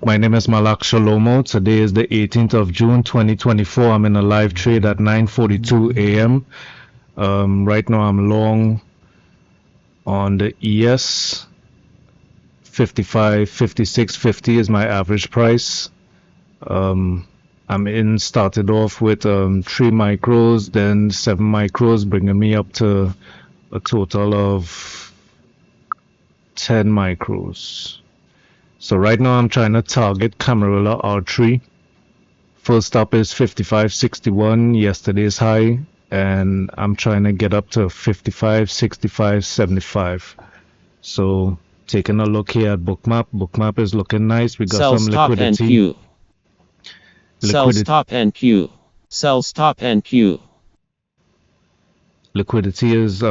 My name is Malak Shalomo. Today is the 18th of June 2024. I'm in a live trade at 9:42 a.m. Right now I'm long on the ES 55, 56, 50 is my average price. I'm in started off with 3 micros, then 7 micros, bringing me up to a total of 10 micros. So right now I'm trying to target Camarilla R3. First up is 55.61, yesterday's high, and I'm trying to get up to 55, 65, 75. So taking a look here at Bookmap. Bookmap is looking nice. We got Sell some stop and liquidity. Q. Sell stop and Q. Sell stop and Q. Liquidity is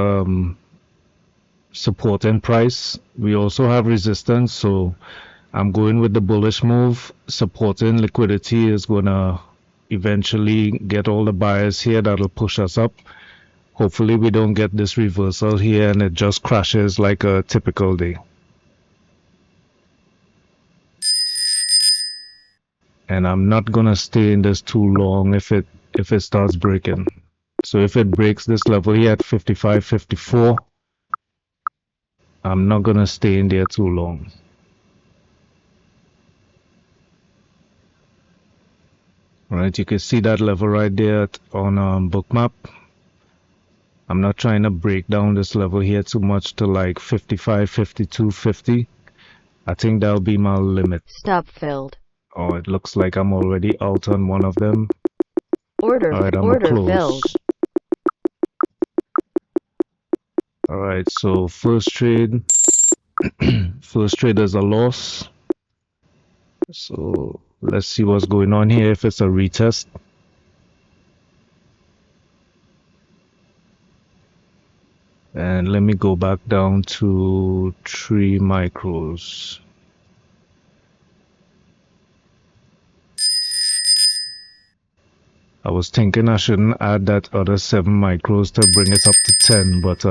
supporting price. We also have resistance, so I'm going with the bullish move. Supporting liquidity is gonna eventually get all the buyers here. That'll push us up. Hopefully we don't get this reversal here and it just crashes like a typical day. And I'm not gonna stay in this too long if it starts breaking. So if it breaks this level here at 55, 54, I'm not gonna stay in there too long. Right, you can see that level right there on Bookmap. I'm not trying to break down this level here too much to like 55, 52, 50. I think that'll be my limit. Stop filled. Oh, it looks like I'm already out on one of them. Order filled. Alright, so first trade. First trade is a loss. So let's see what's going on here, if it's a retest. And let me go back down to 3 micros. I was thinking I shouldn't add that other 7 micros to bring it up to 10, but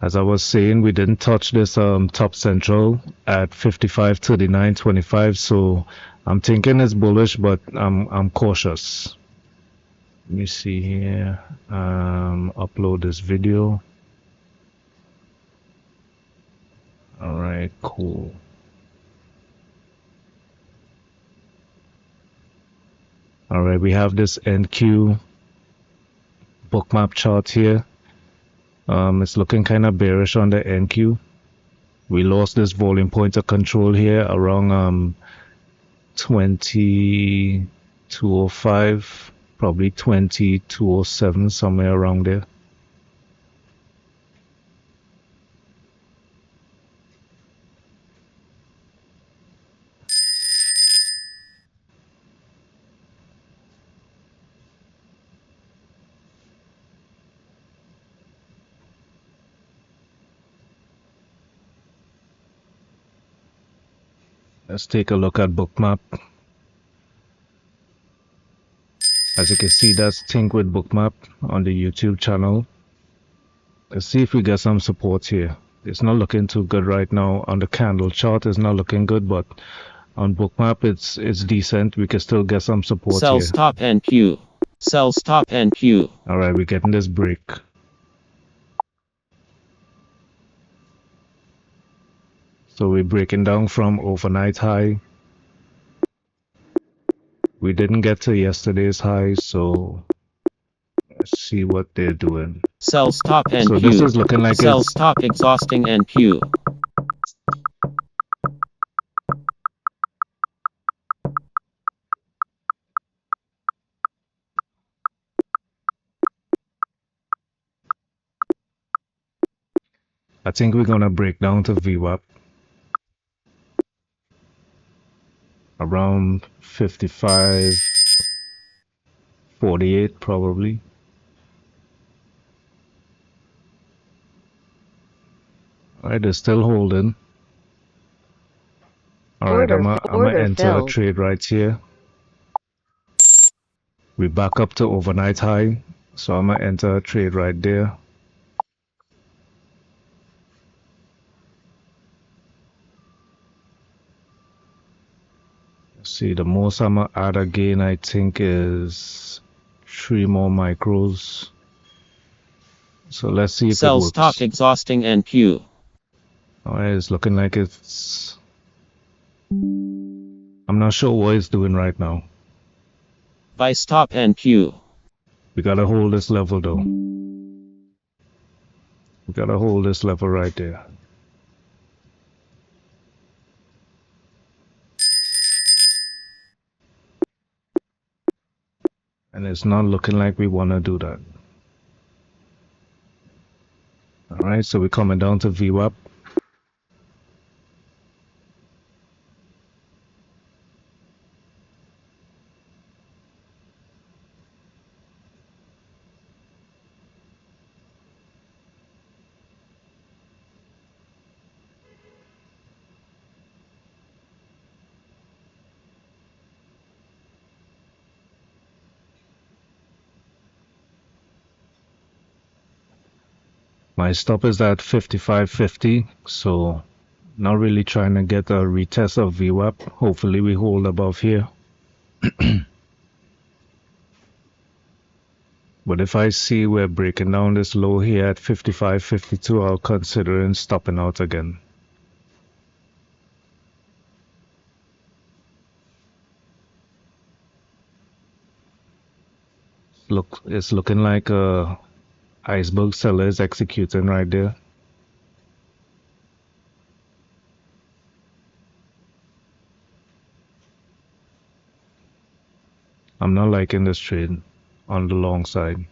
as I was saying, we didn't touch this top central at 55.39.25, so I'm thinking it's bullish, but I'm cautious. Let me see here. Upload this video. All right, cool. All right, we have this NQ Bookmap chart here. It's looking kind of bearish on the NQ. We lost this volume point of control here around 2205, probably 2207, somewhere around there. Let's take a look at Bookmap. As you can see, that's Think with Bookmap on the YouTube channel. Let's see if we get some support here. It's not looking too good right now. On the candle chart, it's not looking good, but on Bookmap, it's decent. We can still get some support Sell here. stop and Q. Sell stop and Q. All right, we're getting this break. So we're breaking down from overnight high. We didn't get to yesterday's high, so let's see what they're doing. Sell stop and So Q. this is looking like Sell it's stop exhausting and Q. I think we're gonna break down to VWAP around 55.48 probably. Alright, they're still holding. Alright, I'm gonna enter a trade right here. We back up to overnight high, so I'm gonna enter a trade right there. See, the most I'm gonna add again, I think, is 3 more micros. So let's see if Cell it stop works. exhausting NQ. Alright, it's looking like it's... I'm not sure what it's doing right now. By stop NQ. We gotta hold this level though. We gotta hold this level right there. And it's not looking like we wanna do that. Alright, so we're coming down to VWAP. My stop is at 55.50, so not really trying to get a retest of VWAP. Hopefully we hold above here. But if I see we're breaking down this low here at 55.52, I'll consider stopping out again. Look, it's looking like a iceberg seller is executing right there. I'm not liking this trade on the long side.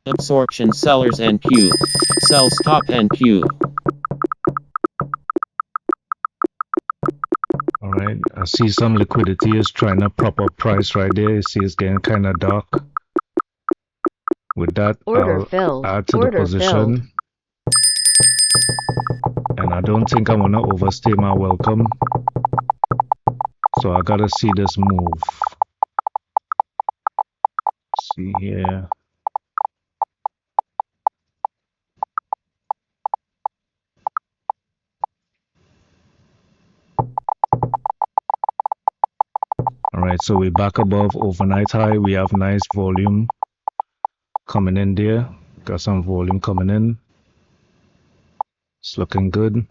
Absorption sellers NQ. Sell stop NQ. Alright, I see some liquidity is trying to prop up price right there. You see it's getting kind of dark. With that, Order I'll filled. add to the Order filled. position. And I don't think I want to overstay my welcome. So I gotta see this move. See here. Alright, so we're back above overnight high. We have nice volume coming in there. Got some volume coming in. It's looking good.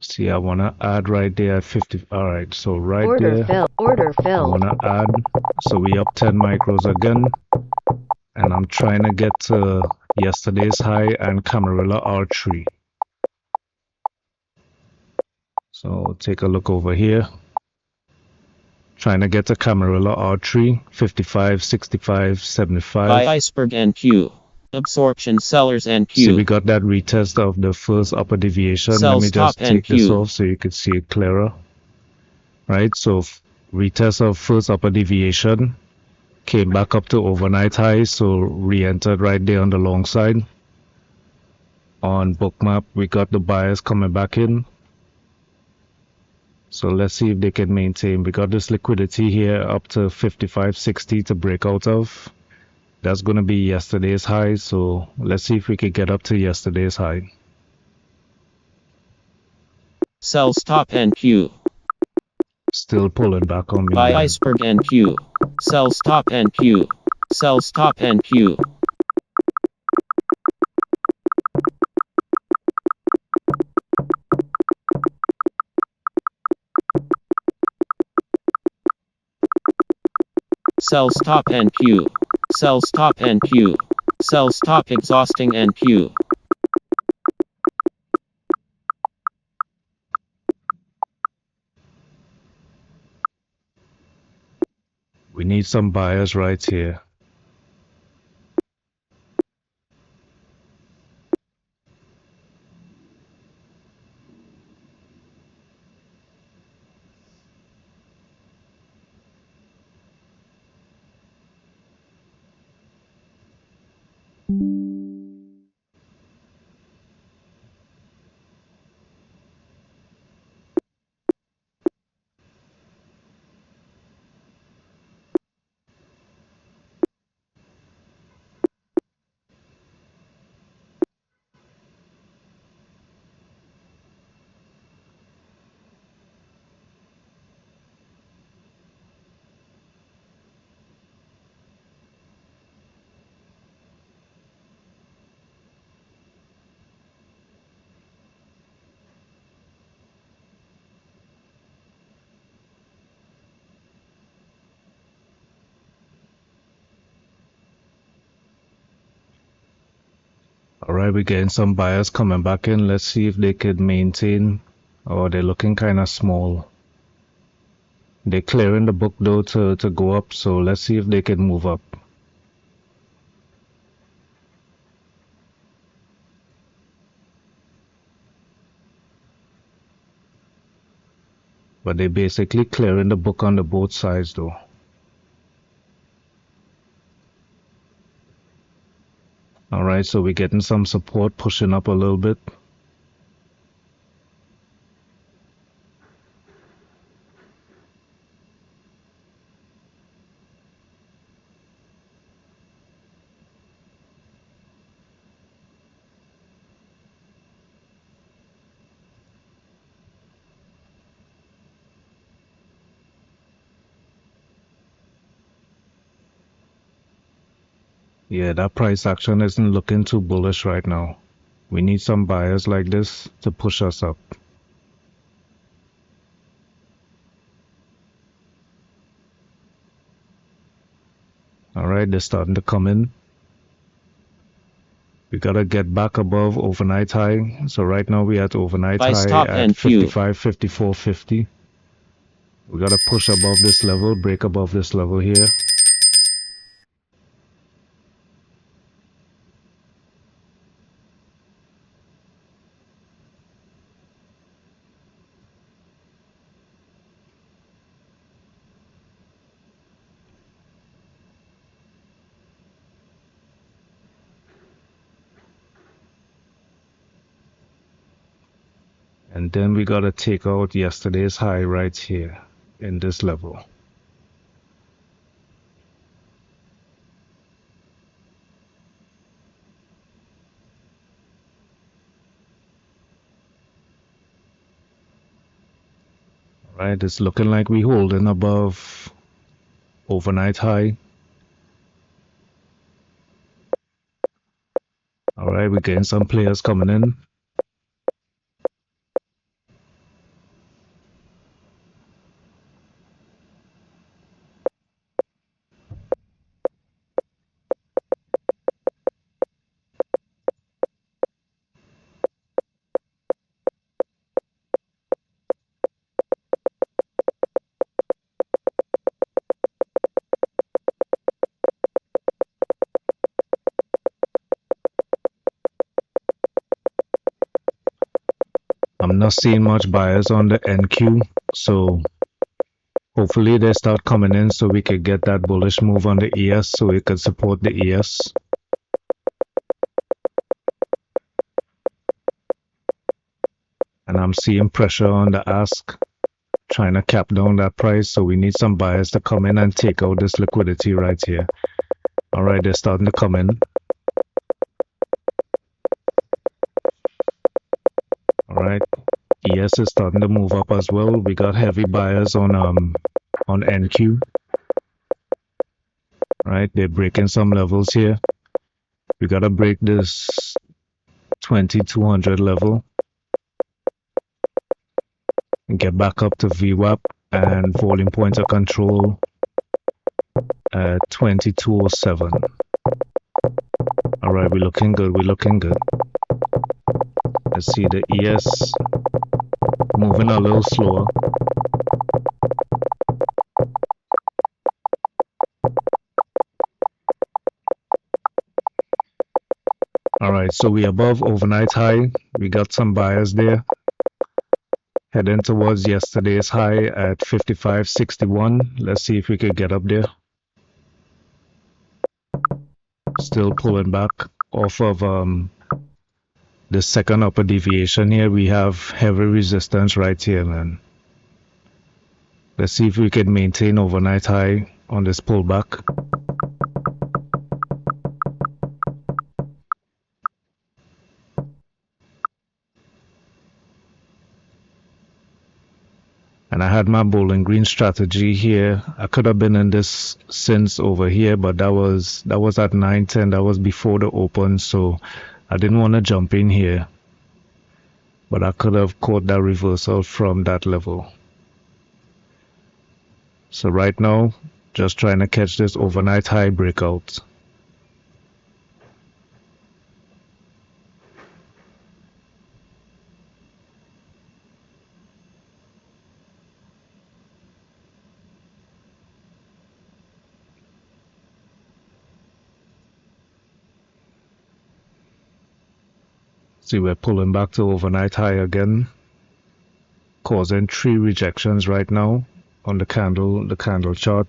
See, I want to add right there at 50. Alright, so right Order there, filled. Order I filled. want to add. So we up 10 micros again. And I'm trying to get to yesterday's high and Camarilla R3. So take a look over here. Trying to get to Camarilla R3, 55, 65, 75. By iceberg NQ. Absorption sellers See, we NQ. got that retest of the first upper deviation. Sell Let me stop just take this NQ. off so you can see it clearer. Right, so retest of first upper deviation. Came back up to overnight high, so re-entered right there on the long side. On Bookmap, we got the buyers coming back in. So let's see if they can maintain. We got this liquidity here up to 55.60 to break out of. That's going to be yesterday's high, so let's see if we can get up to yesterday's high. Sell stop NQ. Still pulling back on me, By man. iceberg NQ. Sell stop NQ. Sell stop NQ. Sell stop NQ. Sell stop NQ. Sell stop exhausting NQ. We need some buyers right here. Alright, we're getting some buyers coming back in. Let's see if they could maintain. Oh, they're looking kind of small. They're clearing the book though to go up, so let's see if they can move up. But they're basically clearing the book on the both sides though. Alright, so we're getting some support pushing up a little bit. Yeah, that price action isn't looking too bullish right now. We need some buyers like this to push us up. Alright, they're starting to come in. We gotta get back above overnight high. So right now we're at overnight Buy high stop at NQ. 55, 54.50. We gotta push above this level, break above this level here. And then we gotta take out yesterday's high right here in this level. Right, it's looking like we holding above overnight high. Alright, we're getting some players coming in. I'm not seeing much buyers on the NQ, so hopefully they start coming in so we could get that bullish move on the ES so we could support the ES. And I'm seeing pressure on the ask, trying to cap down that price, so we need some buyers to come in and take out this liquidity right here. Alright, they're starting to come in. Alright, ES is starting to move up as well. We got heavy buyers on NQ. Right, they're breaking some levels here. We gotta break this 2200 level and get back up to VWAP and volume point of control at 2207. Alright, we're looking good, we're looking good. Let's see the ES moving a little slower. Alright, so we above overnight high. We got some buyers there. Heading towards yesterday's high at 55.61. Let's see if we could get up there. Still pulling back off of the second upper deviation here. We have heavy resistance right here, man. Let's see if we can maintain overnight high on this pullback. And I had my bowling green strategy here. I could have been in this since over here, but that was at 9:10. That was before the open, so I didn't want to jump in here. But I could have caught that reversal from that level. So right now, just trying to catch this overnight high breakout. See, we're pulling back to overnight high again, causing 3 rejections right now on the candle chart.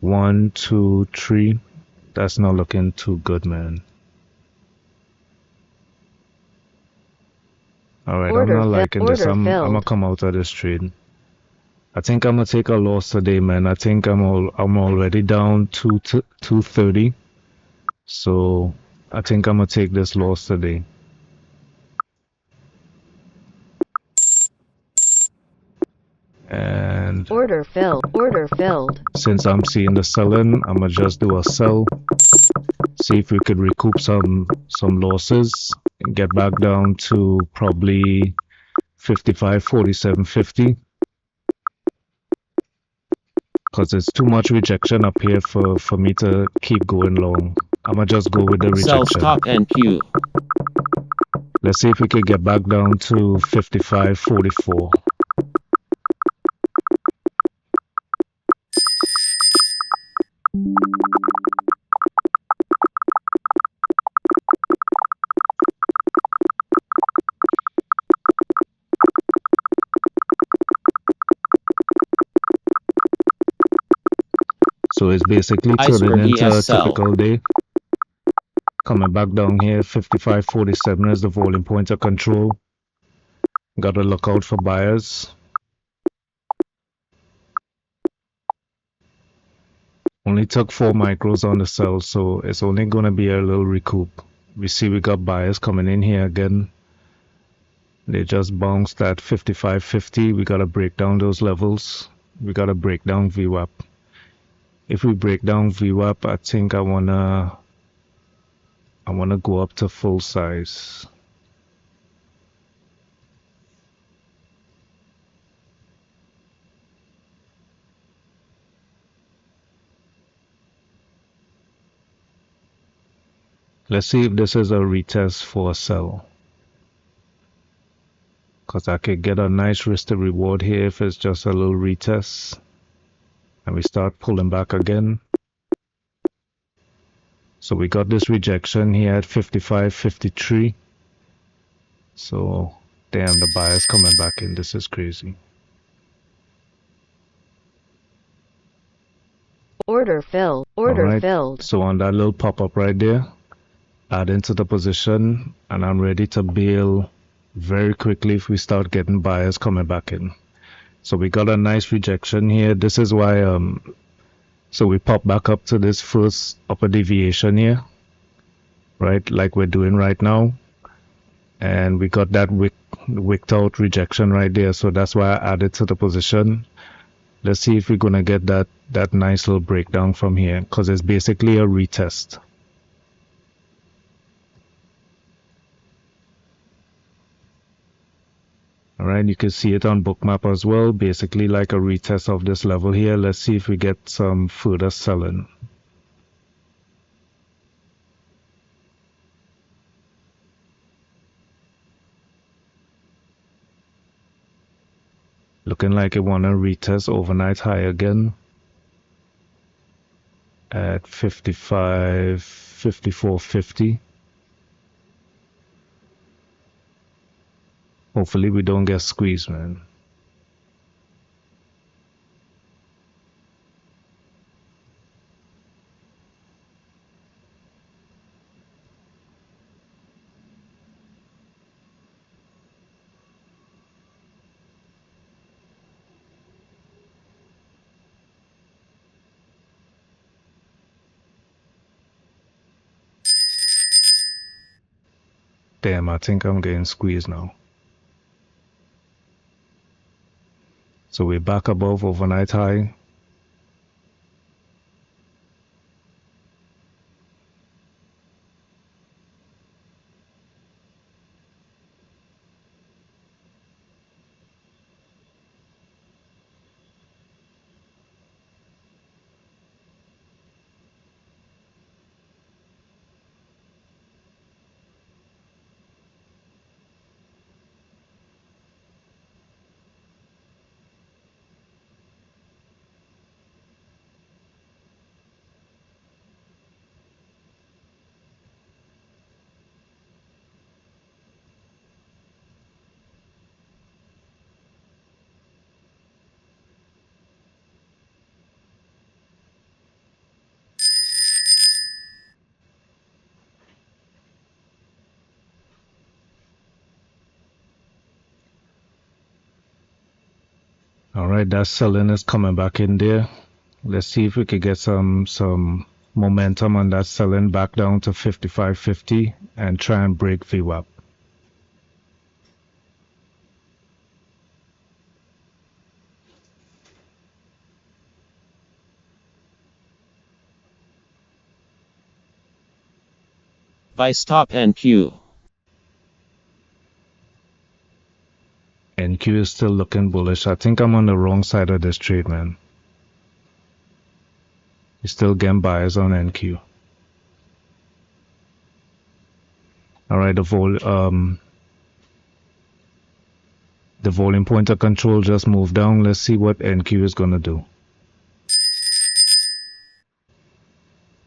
1, 2, 3. That's not looking too good, man. Alright, I'm not liking this. I'm gonna come out of this trade. I think I'm gonna take a loss today, man. I think I'm already down 230. So I think I'm gonna take this loss today. And order filled. Since I'm seeing the selling, I'm gonna just do a sell. See if we could recoup some losses and get back down to probably 55.47.50. Because there's too much rejection up here for me to keep going long. I'm gonna just go with the Sell rejection. stop NQ. Let's see if we could get back down to 55.44. So it's basically turning into a typical day. Coming back down here, 55.47 is the volume point of control. Gotta look out for buyers. Only took 4 micros on the sell, so it's only gonna be a little recoup. We see we got buyers coming in here again. They just bounced at 55.50. We gotta break down those levels. We gotta break down VWAP. If we break down VWAP, I think I wanna go up to full size. Let's see if this is a retest for a sell. Because I could get a nice risk to reward here if it's just a little retest. And we start pulling back again. So we got this rejection here at 55.53. So damn, the buyer's coming back in. This is crazy. Order filled. So on that little pop-up right there, add into the position, and I'm ready to bail very quickly if we start getting buyers coming back in. So we got a nice rejection here. This is why so we pop back up to this first upper deviation here, right, like we're doing right now, and we got that wicked out rejection right there. So that's why I added to the position. Let's see if we're gonna get that nice little breakdown from here, because it's basically a retest. Alright, you can see it on Bookmap as well, basically like a retest of this level here. Let's see if we get some further selling. Looking like it wanna retest overnight high again at 54.50. Hopefully we don't get squeezed, man. Damn, I think I'm getting squeezed now. So we're back above overnight high. All right, that selling is coming back in there. Let's see if we could get some momentum on that selling back down to 55.50 and try and break VWAP. Buy stop NQ. NQ is still looking bullish. I think I'm on the wrong side of this trade, man. You still getting buyers on NQ. All right, the volume pointer control just moved down. Let's see what NQ is gonna do.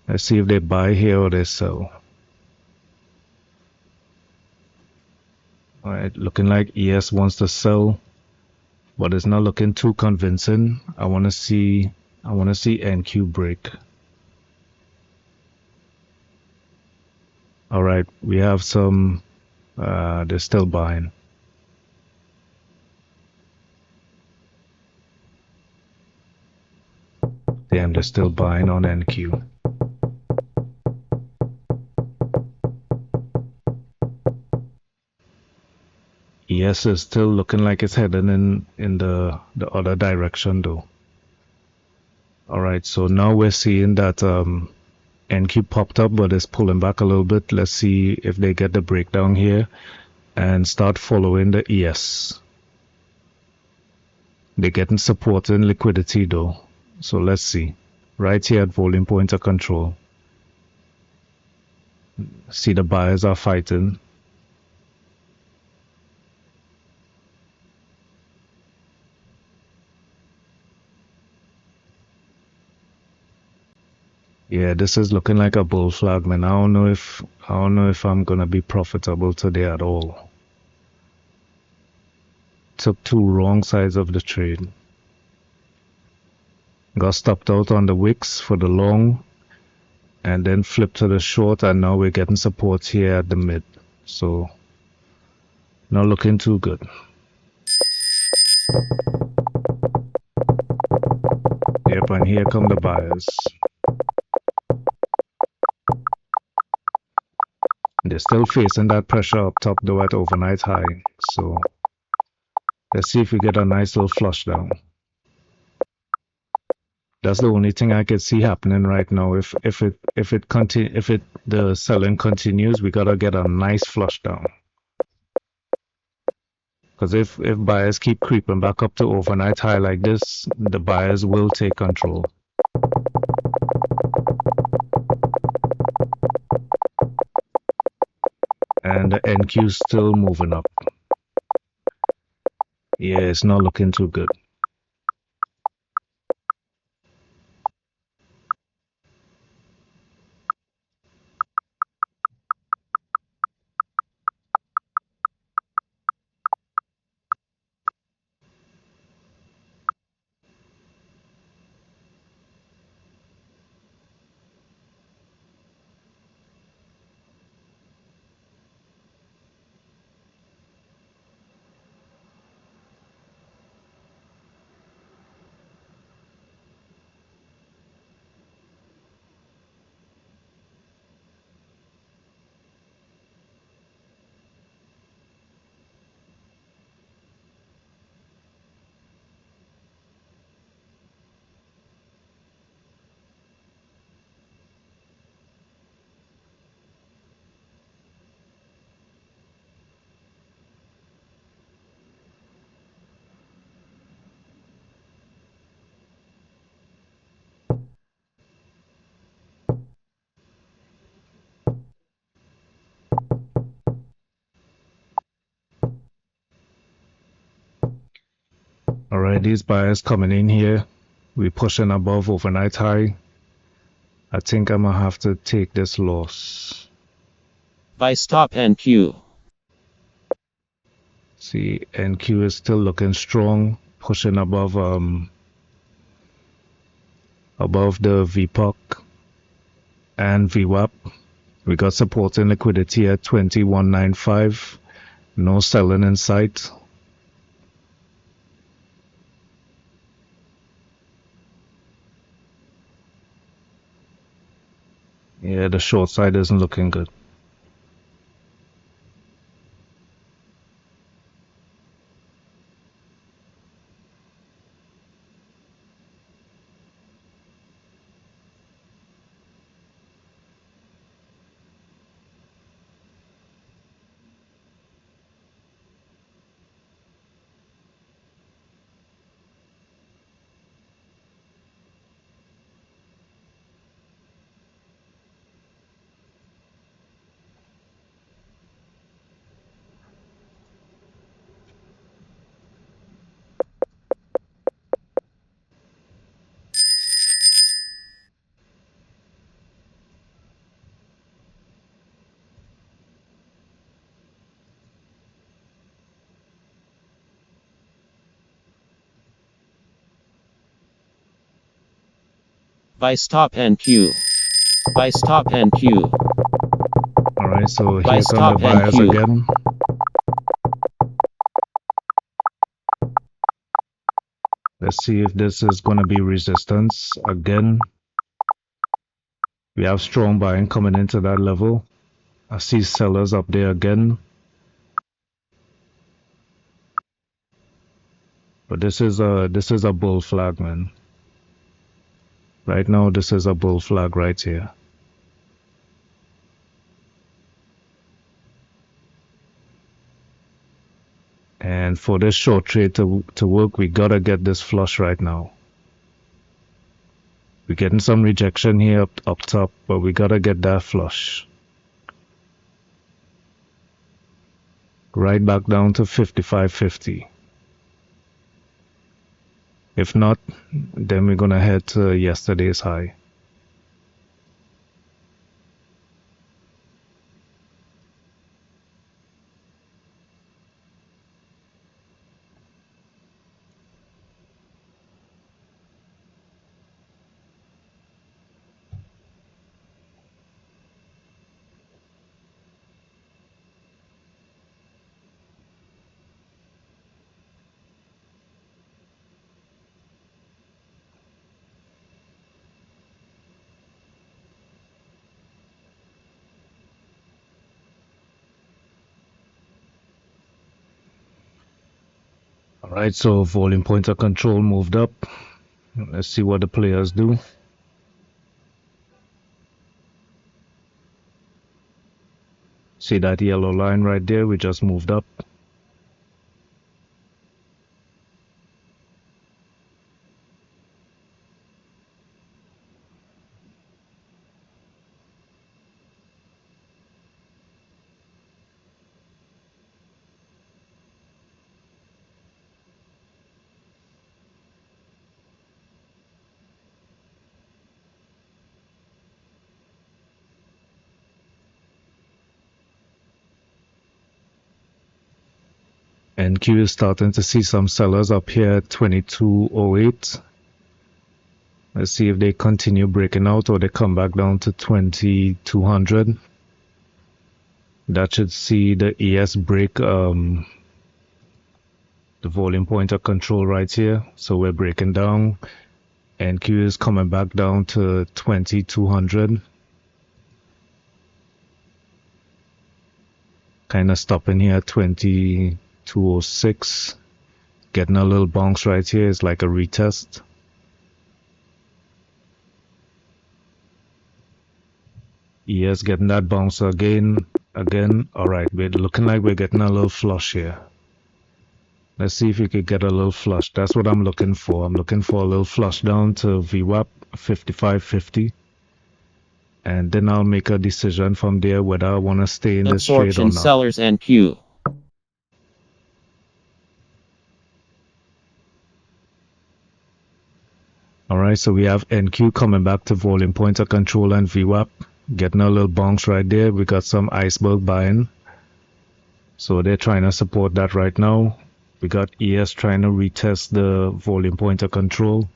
Let's see if they buy here or they sell. All right, looking like ES wants to sell, but it's not looking too convincing. I want to see NQ break. All right, we have some. They're still buying. Damn, they're still buying on NQ. ES is still looking like it's heading in the other direction though. All right, so now we're seeing that NQ popped up, but it's pulling back a little bit. Let's see if they get the breakdown here and start following the ES. They're getting support in liquidity though, so let's see. Right here at volume pointer control, see the buyers are fighting. Yeah, this is looking like a bull flag, man. I don't know if I'm gonna be profitable today at all. Took two wrong sides of the trade. Got stopped out on the wicks for the long and then flipped to the short, and now we're getting support here at the mid. So not looking too good. Yep, and here come the buyers. They're still facing that pressure up top though at overnight high. So let's see if we get a nice little flush down. That's the only thing I could see happening right now. If the selling continues, we gotta get a nice flush down. Because if buyers keep creeping back up to overnight high like this, the buyers will take control. And the NQ still moving up. Yeah, it's not looking too good. Alright, these buyers coming in here. We're pushing above overnight high. I think I'm gonna have to take this loss. Buy stop NQ. See, NQ is still looking strong, pushing above the VPOC and VWAP. We got support in liquidity at 21.95. No selling in sight. Yeah, the short side isn't looking good. Buy stop and queue. Buy stop and queue. Alright, so Buy here come the stop and buyers queue. again. Let's see if this is going to be resistance again. We have strong buying coming into that level. I see sellers up there again. But this is a bull flag, man. Right now this is a bull flag right here. And for this short trade to work, we gotta get this flush right now. We're getting some rejection here up top, but we gotta get that flush. Right back down to 55.50. If not, then we're gonna head to yesterday's high. Alright, so volume pointer control moved up. Let's see what the players do. See that yellow line right there? We just moved up. NQ is starting to see some sellers up here at 2208. Let's see if they continue breaking out or they come back down to 2200. That should see the ES break the volume pointer control right here. So we're breaking down. NQ is coming back down to 2200. Kind of stopping here at 2206. Getting a little bounce right here. It's like a retest. ES getting that bounce again. Alright, we're looking like we're getting a little flush here. Let's see if we could get a little flush. That's what I'm looking for. I'm looking for a little flush down to VWAP 55.50. And then I'll make a decision from there whether I want to stay in this trade or Absorption not. sellers and queue. Alright, so we have NQ coming back to volume pointer control and VWAP. Getting a little bounce right there. We got some iceberg buying. So they're trying to support that right now. We got ES trying to retest the volume pointer control.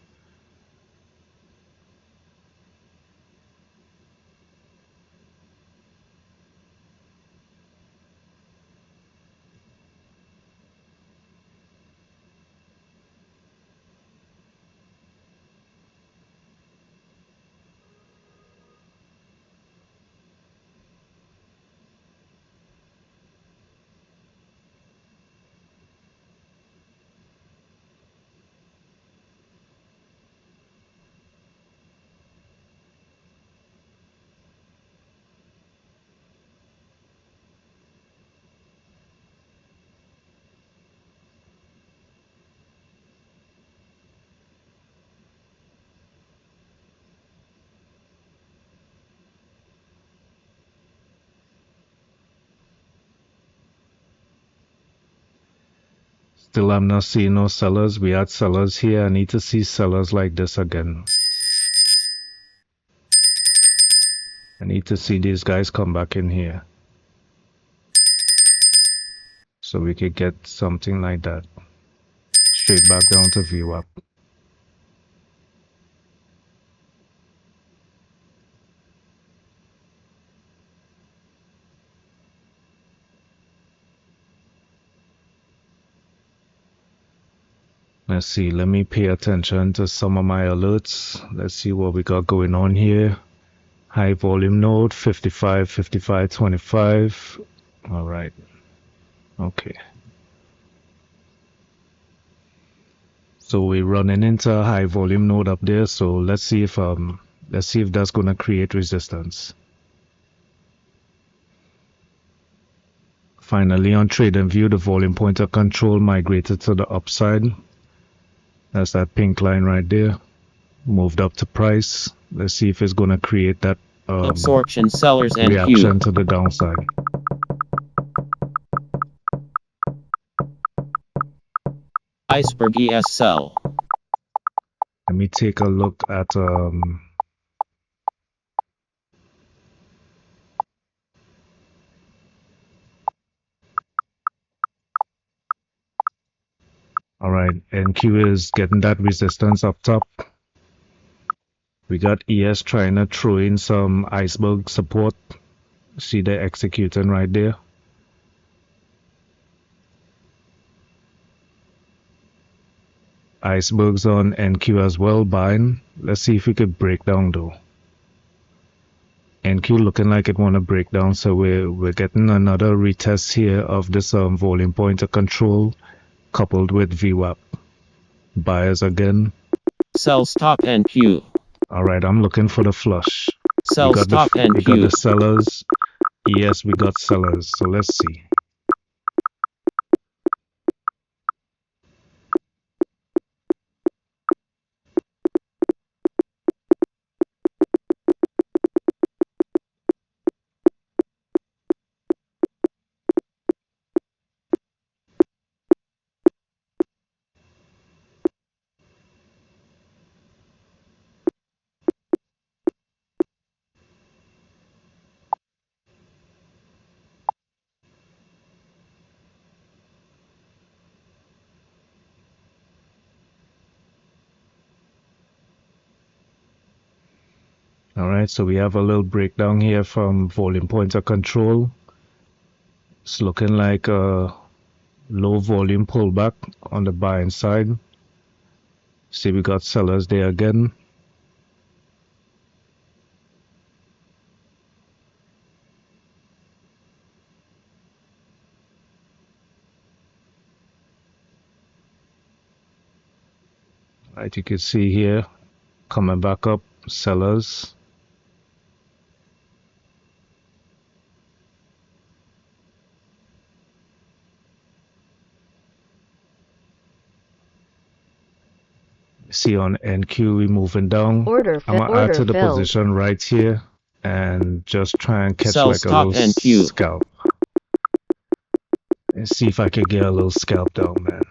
Still, I'm not seeing no sellers. We had sellers here. I need to see sellers like this again. I need to see these guys come back in here. So we could get something like that. Straight back down to VWAP. Let's see, let me pay attention to some of my alerts. Let's see what we got going on here. High volume node, 55, 55, 25. All right. Okay. So we're running into a high volume node up there. So let's see if that's gonna create resistance. Finally, on TradingView, the volume pointer control migrated to the upside. That's that pink line right there. Moved up to price. Let's see if it's gonna create that Absorption sellers NQ. reaction to the downside. Iceberg ES sell. Let me take a look at all right, NQ is getting that resistance up top. We got ES trying to throw in some iceberg support. See they're executing right there. Icebergs on NQ as well, buying. Let's see if we could break down though. NQ looking like it want to break down, so we're getting another retest here of this volume pointer control coupled with VWAP. Buyers again. Sell stop NQ. All right, I'm looking for the flush. Sell stop We got the NQ. sellers. Yes, we got sellers. So let's see. All right, so we have a little breakdown here from volume pointer control. It's looking like a low volume pullback on the buying side. See, we got sellers there again. Right, you can see here coming back up, sellers. See on NQ we moving down. I'm gonna add to the filled. position right here and just try and catch Sell like a stop little NQ. scalp. And see if I could get a little scalp down, man.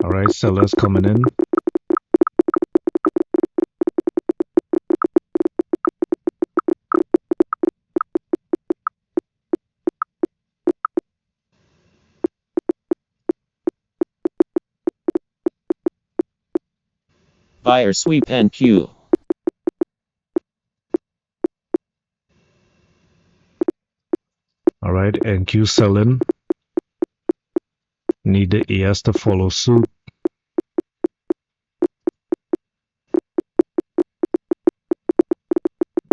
All right, sellers coming in. Buyer sweep NQ. All right, NQ selling. Need the ES to follow suit.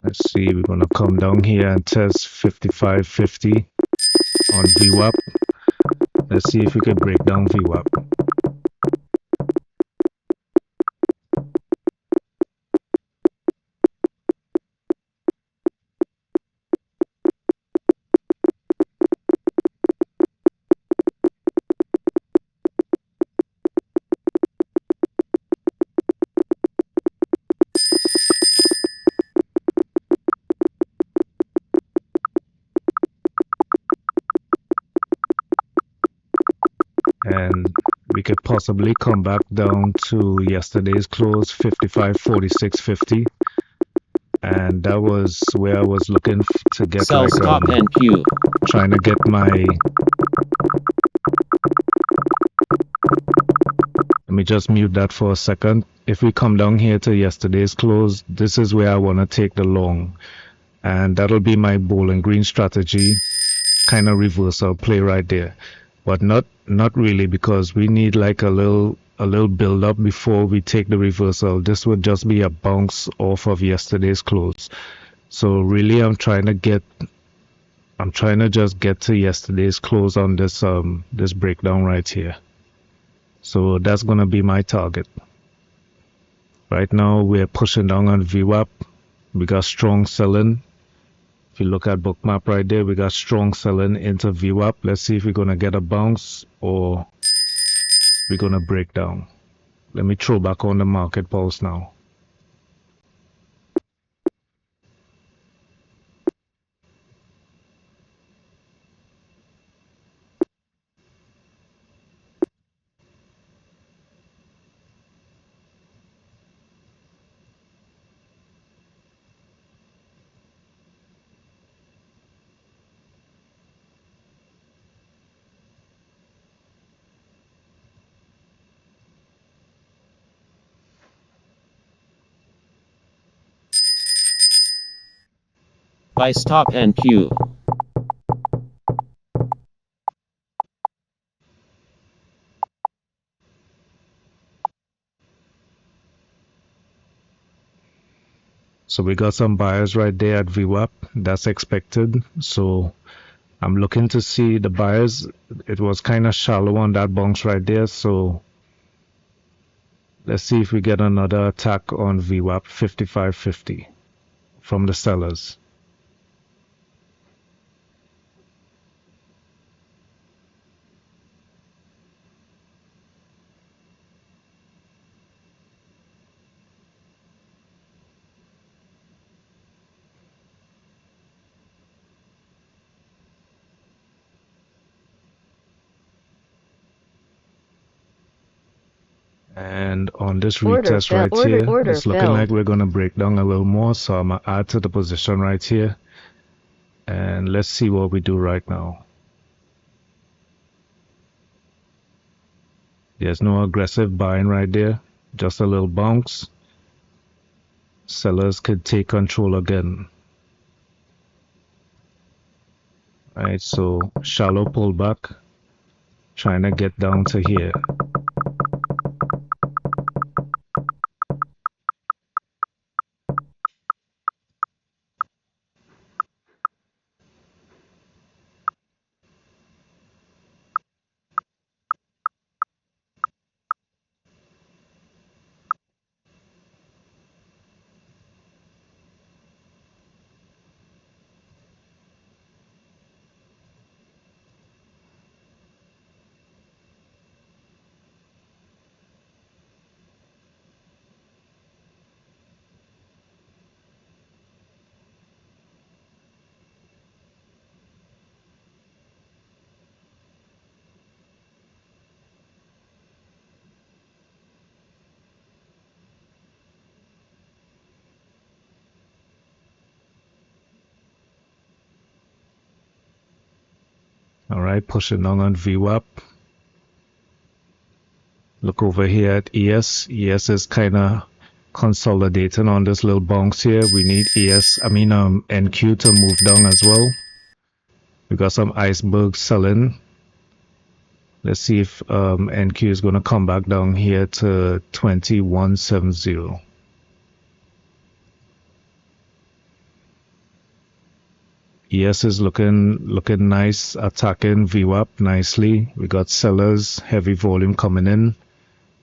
Let's see, we're gonna come down here and test 55.50 on VWAP. Let's see if we can break down VWAP. and we could possibly come back down to yesterday's close 55.46.50, and that was where I was looking to get Sell like stop NQ. trying to get my, let me just mute that for a second. If we come down here to yesterday's close, this is where I want to take the long, and that'll be my bowling green strategy, kind of reversal play right there. But not really, because we need like a little build up before we take the reversal. This would just be a bounce off of yesterday's close. So really I'm trying to just get to yesterday's close on this breakdown right here. So that's gonna be my target. Right now we're pushing down on VWAP. We got strong selling. If you look at Bookmap right there, we got strong selling into VWAP. Let's see if we're gonna get a bounce or we're gonna break down. Let me throw back on the market pulse now. Buy stop NQ. So we got some buyers right there at VWAP. That's expected. So I'm looking to see the buyers. It was kind of shallow on that bounce right there. So let's see if we get another attack on VWAP 55.50 from the sellers. And on this Order retest fill. right here, Order it's looking like filled. we're gonna break down a little more. So I'm gonna add to the position right here. And let's see what we do right now. There's no aggressive buying right there, just a little bounce. Sellers could take control again. Right, so shallow pullback, trying to get down to here. All right, pushing down on VWAP. Look over here at ES. ES is kind of consolidating on this little bounce here. We need NQ to move down as well. We got some iceberg selling. Let's see if NQ is going to come back down here to 2170. ES is looking nice, attacking VWAP nicely. We got sellers, heavy volume coming in.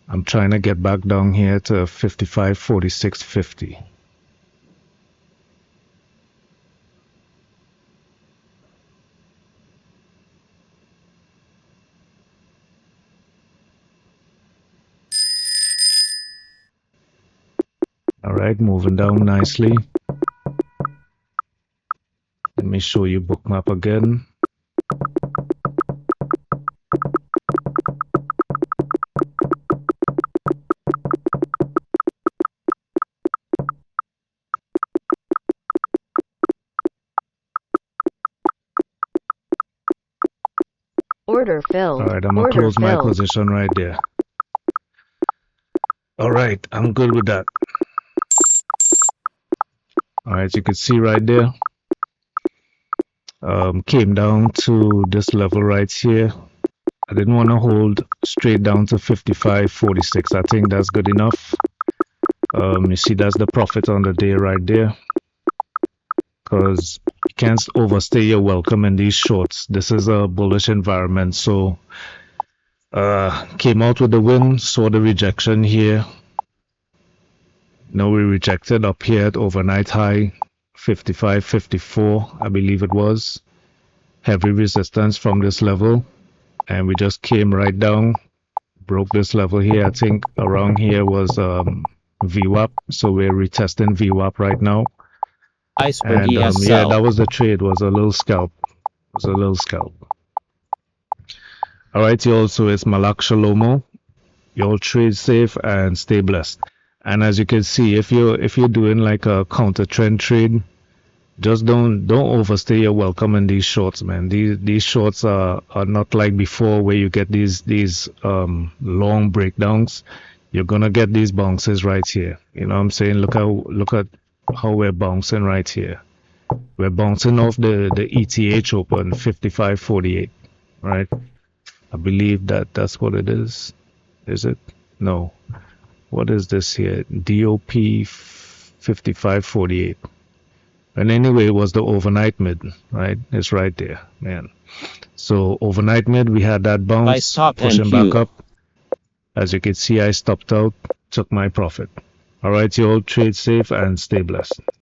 I'm trying to get back down here to 55.46.50. All right, moving down nicely. Let me show you Bookmap again. Order filled. Alright, I'm gonna Order close my filled. position right there. Alright, I'm good with that. Alright, you can see right there. Came down to this level right here. I didn't want to hold straight down to 55.46. I think that's good enough. You see that's the profit on the day right there, because you can't overstay your welcome in these shorts. This is a bullish environment, so came out with the win, saw the rejection here. Now we rejected up here at overnight high 55.54, I believe it was. Heavy resistance from this level, and we just came right down, broke this level here. I think around here was VWAP, so we're retesting VWAP right now. Iceberg And ES yeah, sell. that was the trade. Was a little scalp. Was a little scalp. All right, y'all. So it's Malak Shalomo. Y'all trade safe and stay blessed. And as you can see, if you're doing like a counter trend trade, just don't overstay your welcome in these shorts, man. These shorts are not like before where you get these long breakdowns. You're gonna get these bounces right here. You know what I'm saying? Look at how we're bouncing right here. We're bouncing off the ETH open 55.48, right? I believe that's what it is. Is it? No. What is this here? DOP 55.48. And anyway, it was the overnight mid, right? It's right there, man. So overnight mid, we had that Buy bounce stop pushing NQ. back up. As you can see, I stopped out, took my profit. All right, you all trade safe and stay blessed.